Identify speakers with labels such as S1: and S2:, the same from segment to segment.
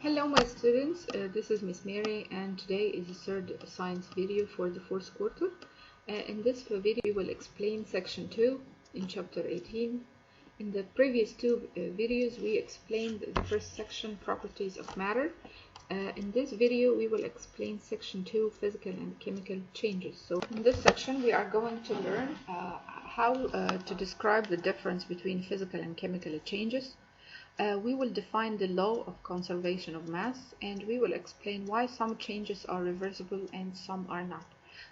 S1: Hello my students, this is Miss Mary and today is the third science video for the fourth quarter. In this video we will explain section 2 in chapter 18. In the previous two videos we explained the first section, properties of matter. In this video we will explain section 2, physical and chemical changes. So in this section we are going to learn how to describe the difference between physical and chemical changes. We will define the law of conservation of mass, and we will explain why some changes are reversible and some are not.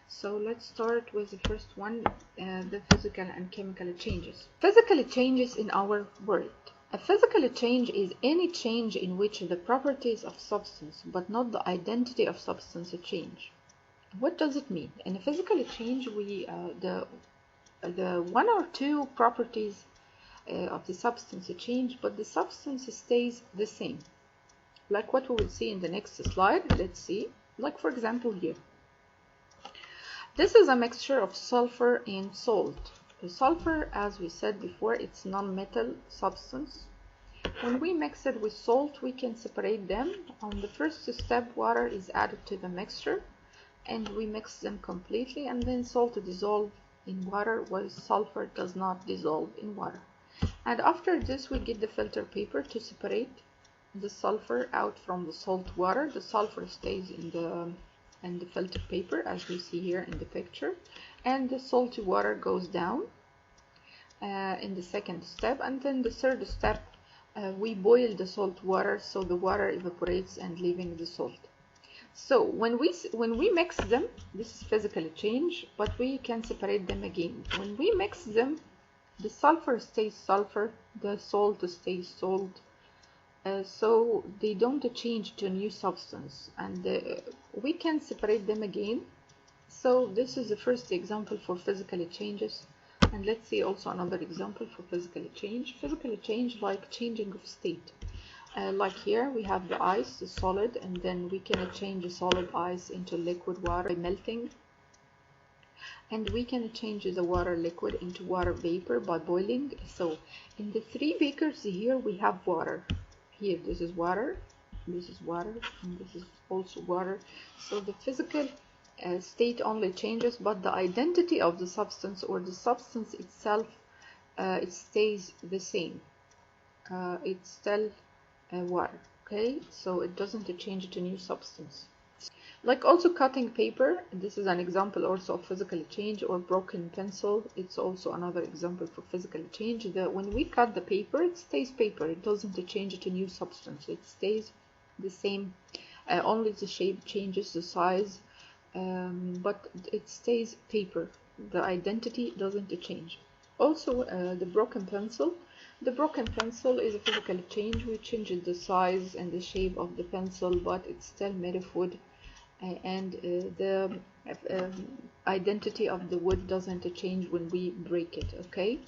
S1: So let's start with the first one, the physical and chemical changes. Physical changes in our world. A physical change is any change in which the properties of substance but not the identity of substance change. What does it mean? In a physical change, the one or two properties of the substance change, but the substance stays the same, like what we will see in the next slide. Let's see, like for example here, this is a mixture of sulfur and salt. The sulfur, as we said before, it's non-metal substance. When we mix it with salt, we can separate them. On the first step, water is added to the mixture and we mix them completely, and then salt dissolves in water while sulfur does not dissolve in water. And after this we get the filter paper to separate the sulfur out from the salt water. The sulfur stays in the filter paper, as we see here in the picture, and the salty water goes down in the second step. And then the third step, we boil the salt water so the water evaporates and leaving the salt. So when we mix them, this is physical change, but we can separate them again. When we mix them, the sulfur stays sulfur, the salt stays salt, so they don't change to a new substance, and we can separate them again. So this is the first example for physical changes, and let's see also another example for physical change. Physical change like changing of state. Like here we have the ice, the solid, and then we can change the solid ice into liquid water by melting. And we can change the water liquid into water vapor by boiling. So in the three beakers here we have water. Here this is water, this is water, and this is also water. So the physical state only changes, but the identity of the substance or the substance itself, it stays the same. It's still water. Okay, so it doesn't change to new substance. Like also cutting paper, this is an example also of physical change, or broken pencil, it's also another example for physical change. When we cut the paper, it stays paper, it doesn't change to new substance, it stays the same, only the shape changes, the size, but it stays paper, the identity doesn't change. Also the broken pencil. The broken pencil is a physical change. We change the size and the shape of the pencil, but it's still made of wood, and the identity of the wood doesn't change when we break it. Okay,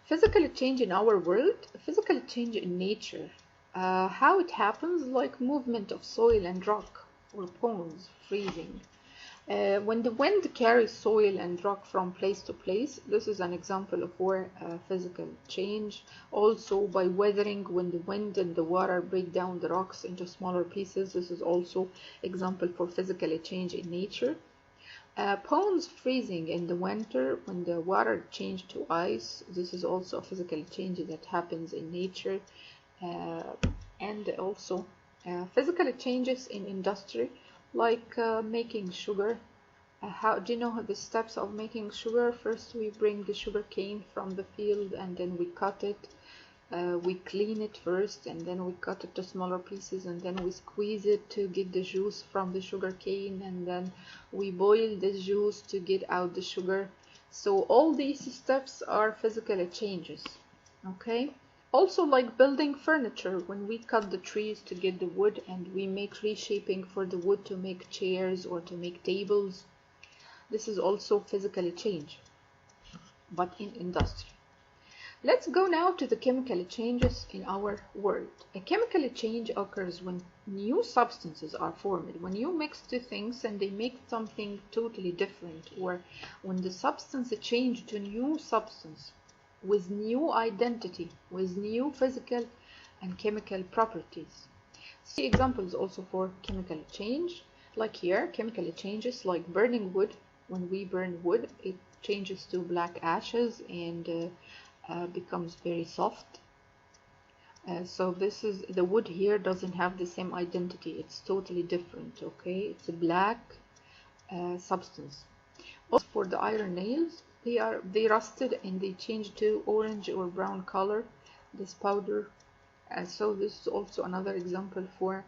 S1: physical change in our world, physical change in nature, how it happens, like movement of soil and rock, or ponds freezing. When the wind carries soil and rock from place to place, this is an example of where physical change. Also by weathering, when the wind and the water break down the rocks into smaller pieces, this is also example for physical change in nature. Ponds freezing in the winter, when the water changes to ice, this is also a physical change that happens in nature. And also physical changes in industry, like making sugar. How do you know the steps of making sugar? First we bring the sugar cane from the field, and then we cut it, we clean it first, and then we cut it to smaller pieces, and then we squeeze it to get the juice from the sugar cane, and then we boil the juice to get out the sugar. So all these steps are physical changes. Okay, also like building furniture, when we cut the trees to get the wood, and we make reshaping for the wood to make chairs or to make tables, this is also physical change, but in industry. Let's go now to the chemical changes in our world. A chemical change occurs when new substances are formed, when you mix two things and they make something totally different, or when the substance changes to new substance with new identity, with new physical and chemical properties. See examples also for chemical change, like here, chemical changes like burning wood. When we burn wood, it changes to black ashes and becomes very soft. So this is the wood here doesn't have the same identity, it's totally different. Okay, it's a black substance. Also for the iron nails, they rusted and they change to orange or brown color, this powder. So this is also another example for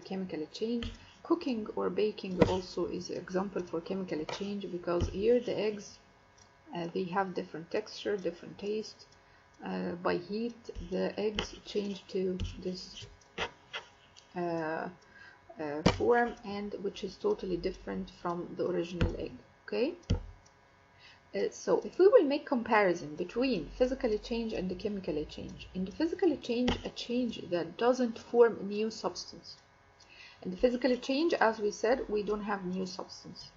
S1: chemical change. Cooking or baking also is an example for chemical change, because here the eggs they have different texture, different taste. By heat, the eggs change to this form, and which is totally different from the original egg. Okay. So if we will make comparison between physical change and the chemical change, in the physical change, a change that doesn't form a new substance. In the physical change, as we said, we don't have new substance.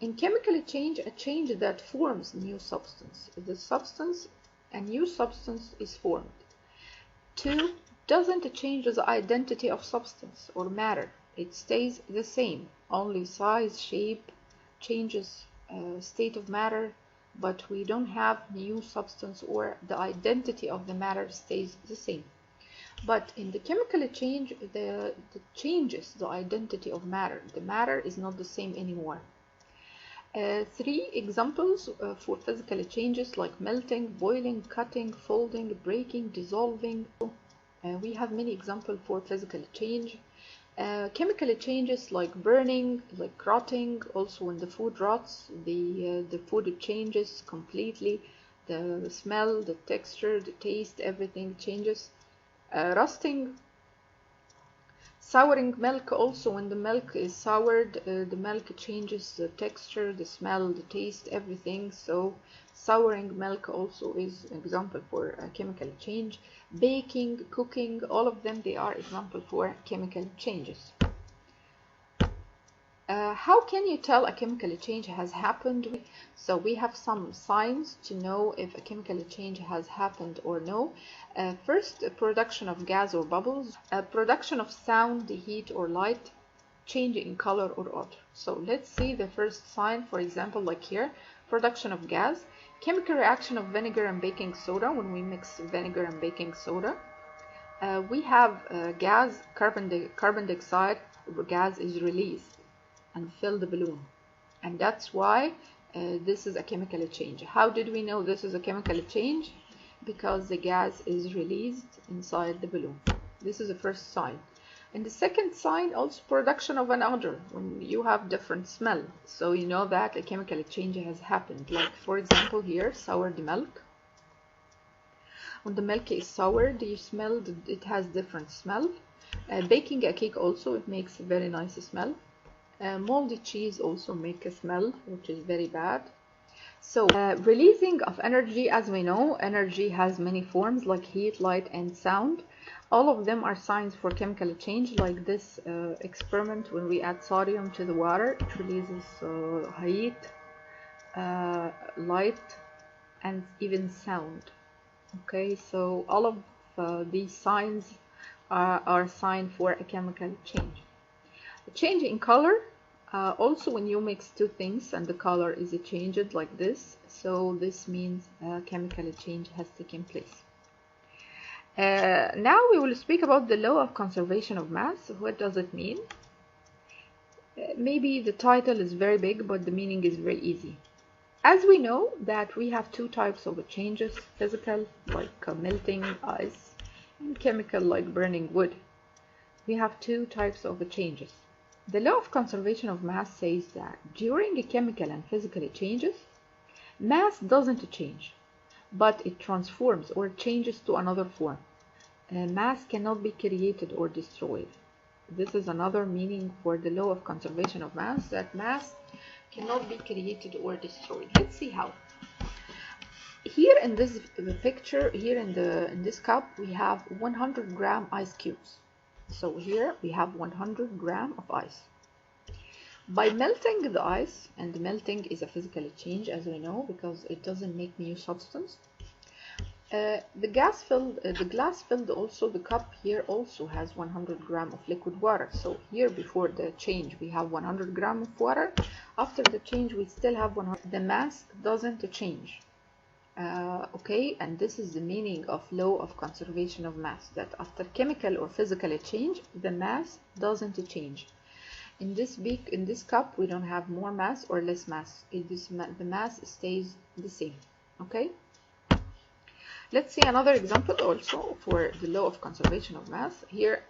S1: In chemical change, a change that forms new substance. The substance, a new substance is formed. 2, doesn't change the identity of substance or matter. It stays the same, only size, shape changes, state of matter, but we don't have new substance, or the identity of the matter stays the same. But in the chemical change, the changes the identity of matter. The matter is not the same anymore. 3 examples for physical changes like melting, boiling, cutting, folding, breaking, dissolving. We have many examples for physical change. Chemical changes like burning, like rotting. Also when the food rots, the food changes completely. The smell, the texture, the taste, everything changes. Rusting. Souring milk, also when the milk is soured, the milk changes the texture, the smell, the taste, everything. So souring milk also is an example for chemical change. Baking, cooking, all of them, they are example for chemical changes. How can you tell a chemical change has happened? So we have some signs to know if a chemical change has happened or no. First, production of gas or bubbles, production of sound, heat or light, change in color or odor. So let's see the first sign, for example, like here, production of gas, chemical reaction of vinegar and baking soda. When we mix vinegar and baking soda, we have gas, carbon dioxide gas is released and fill the balloon, and that's why this is a chemical change. How did we know this is a chemical change? Because the gas is released inside the balloon. This is the first sign. And the second sign, also production of an odor, when you have different smell, so you know that a chemical change has happened. Like for example here, soured milk. When the milk is soured, you smell that it has different smell. Baking a cake also, it makes a very nice smell. Moldy cheese also make a smell, which is very bad. So releasing of energy, as we know, energy has many forms like heat, light and sound. All of them are signs for chemical change, like this experiment. When we add sodium to the water, it releases heat, light and even sound. Okay, so all of these signs are signs for a chemical change. A change in color, also when you mix two things and the color is changed like this, so this means a chemical change has taken place. Now we will speak about the law of conservation of mass. What does it mean? Maybe the title is very big, but the meaning is very easy. As we know that we have two types of changes, physical like melting ice and chemical like burning wood. We have two types of changes. The law of conservation of mass says that during chemical and physical changes, mass doesn't change, but it transforms or changes to another form. Mass cannot be created or destroyed. This is another meaning for the law of conservation of mass, that mass cannot be created or destroyed. Let's see how. Here in this picture, here in this cup, we have 100 gram ice cubes. So here we have 100 gram of ice. By melting the ice, and melting is a physical change as we know, because it doesn't make new substance. The glass filled also, the cup here also has 100 grams of liquid water. So here before the change we have 100 grams of water. After the change we still have 100. The mass doesn't change. Okay, and this is the meaning of law of conservation of mass, that after chemical or physical change the mass doesn't change. In this cup we don't have more mass or less mass. The mass stays the same. Okay. Let's see another example also for the law of conservation of mass. Here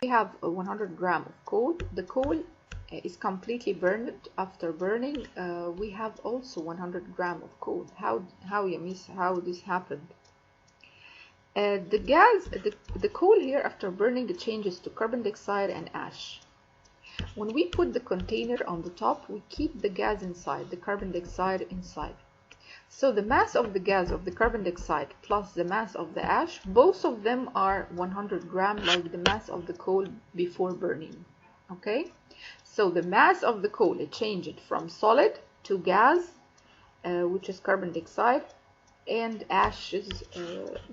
S1: we have 100 grams of coal. The coal is completely burned. After burning, we have also 100 grams of coal. How this happened? The coal here after burning it changes to carbon dioxide and ash. When we put the container on the top, we keep the gas inside, the carbon dioxide inside. So the mass of the gas of the carbon dioxide plus the mass of the ash, both of them are 100 grams, like the mass of the coal before burning. Okay, so the mass of the coal, it changed from solid to gas, which is carbon dioxide, and ashes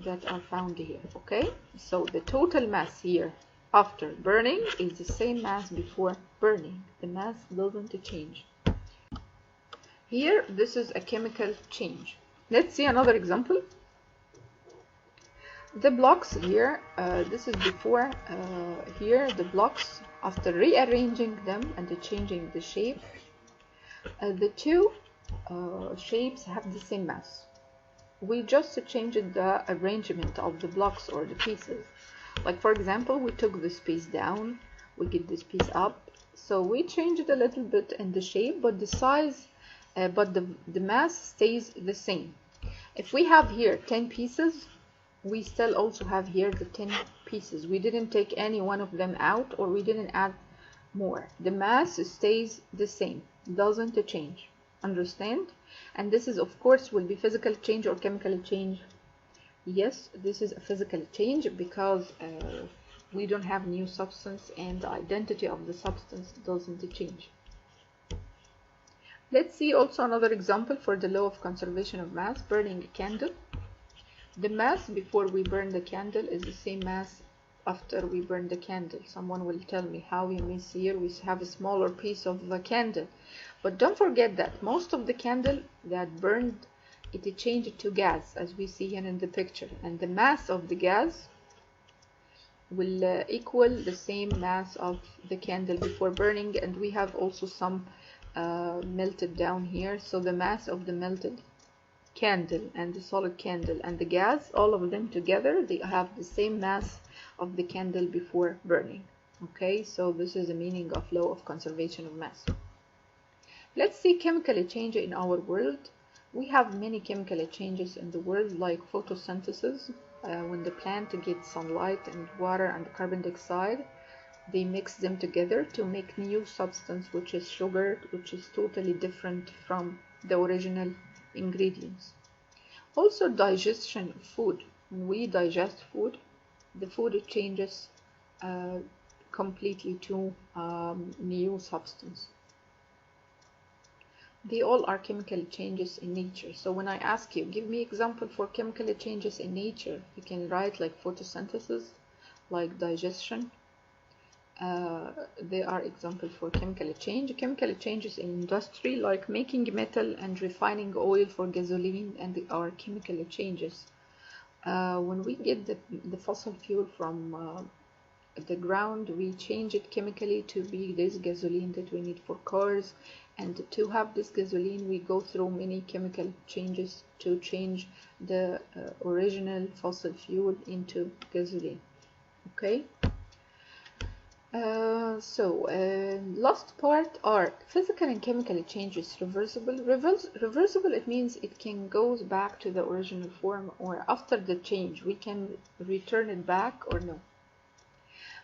S1: that are found here. Okay, so the total mass here after burning is the same mass before burning. The mass doesn't change. Here, this is a chemical change. Let's see another example. The blocks here, this is before. Here, the blocks, after rearranging them and changing the shape, the two shapes have the same mass. We just changed the arrangement of the blocks or the pieces. Like for example, we took this piece down, we get this piece up. So we changed a little bit in the shape, but the size, but the mass stays the same. If we have here 10 pieces, we still also have here the 10 pieces. We didn't take any one of them out, or we didn't add more. The mass stays the same, doesn't change. Understand? And this is, of course, will be physical change or chemical change. Yes, this is a physical change because we don't have new substance and the identity of the substance doesn't change. Let's see also another example for the law of conservation of mass. Burning a candle. The mass before we burn the candle is the same mass after we burn the candle. Someone will tell me how you miss here we have a smaller piece of the candle. But don't forget that most of the candle that burned, it changed to gas, as we see here in the picture. And the mass of the gas will equal the same mass of the candle before burning. And we have also some melted down here. So the mass of the melted candle and the solid candle and the gas, all of them together, they have the same mass of the candle before burning. Okay, so this is the meaning of law of conservation of mass. Let's see chemical change in our world. We have many chemical changes in the world, like photosynthesis. When the plant gets sunlight and water and carbon dioxide, they mix them together to make new substance, which is sugar, which is totally different from the original ingredients. Also digestion of food. When we digest food, the food changes completely to new substance. They all are chemical changes in nature. So when I ask you, give me example for chemical changes in nature, you can write like photosynthesis, like digestion. They are examples for chemical change. Chemical changes in industry, like making metal and refining oil for gasoline, and they are chemical changes. When we get the fossil fuel from the ground, we change it chemically to be this gasoline that we need for cars. And to have this gasoline, we go through many chemical changes to change the original fossil fuel into gasoline. Okay. Last part are physical and chemical changes. Reversible. Reversible, it means it can goes back to the original form, or after the change we can return it back or no.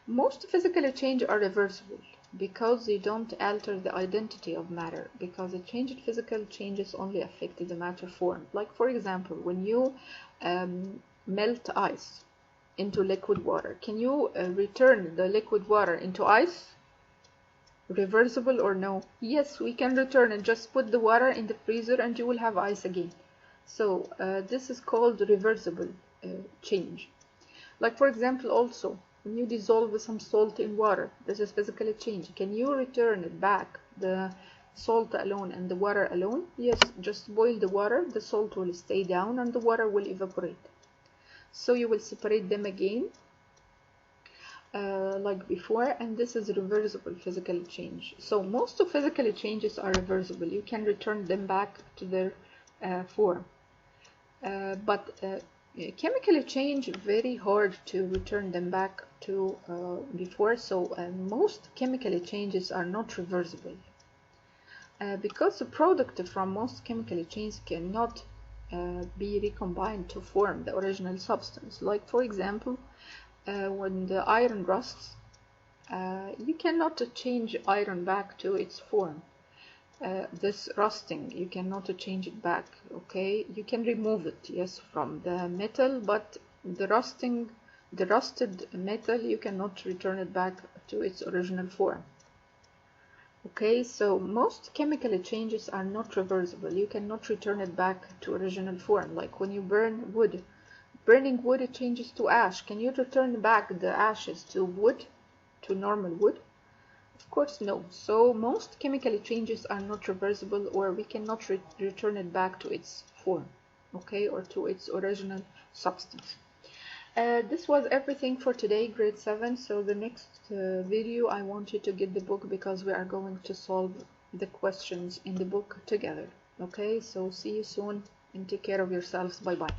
S1: Most physical changes are reversible because they don't alter the identity of matter, because the changed physical changes only affect the matter form. Like for example, when you melt ice into liquid water, can you return the liquid water into ice? Reversible or no? Yes, we can return it. Just put the water in the freezer and you will have ice again. So this is called reversible. change. Like for example, also when you dissolve some salt in water, this is physical change. Can you return it back, the salt alone and the water alone? Yes, just boil the water, the salt will stay down and the water will evaporate. So you will separate them again like before, and this is reversible physical change. So most of physical changes are reversible. You can return them back to their form. But chemical change, very hard to return them back to before. So most chemical changes are not reversible because the product from most chemical changes cannot be recombined to form the original substance. Like for example, when the iron rusts, you cannot change iron back to its form. This rusting, you cannot change it back. Okay, you can remove it, yes, from the metal, but the rusted metal, you cannot return it back to its original form. Okay, so most chemical changes are not reversible. You cannot return it back to original form. Like when you burn wood, burning wood, it changes to ash. Can you return back the ashes to wood, to normal wood? Of course, no. So most chemical changes are not reversible, or we cannot return it back to its form, okay, or to its original substance. This was everything for today, grade 7. So the next video, I want you to get the book because we are going to solve the questions in the book together. Okay, so see you soon and take care of yourselves. Bye bye.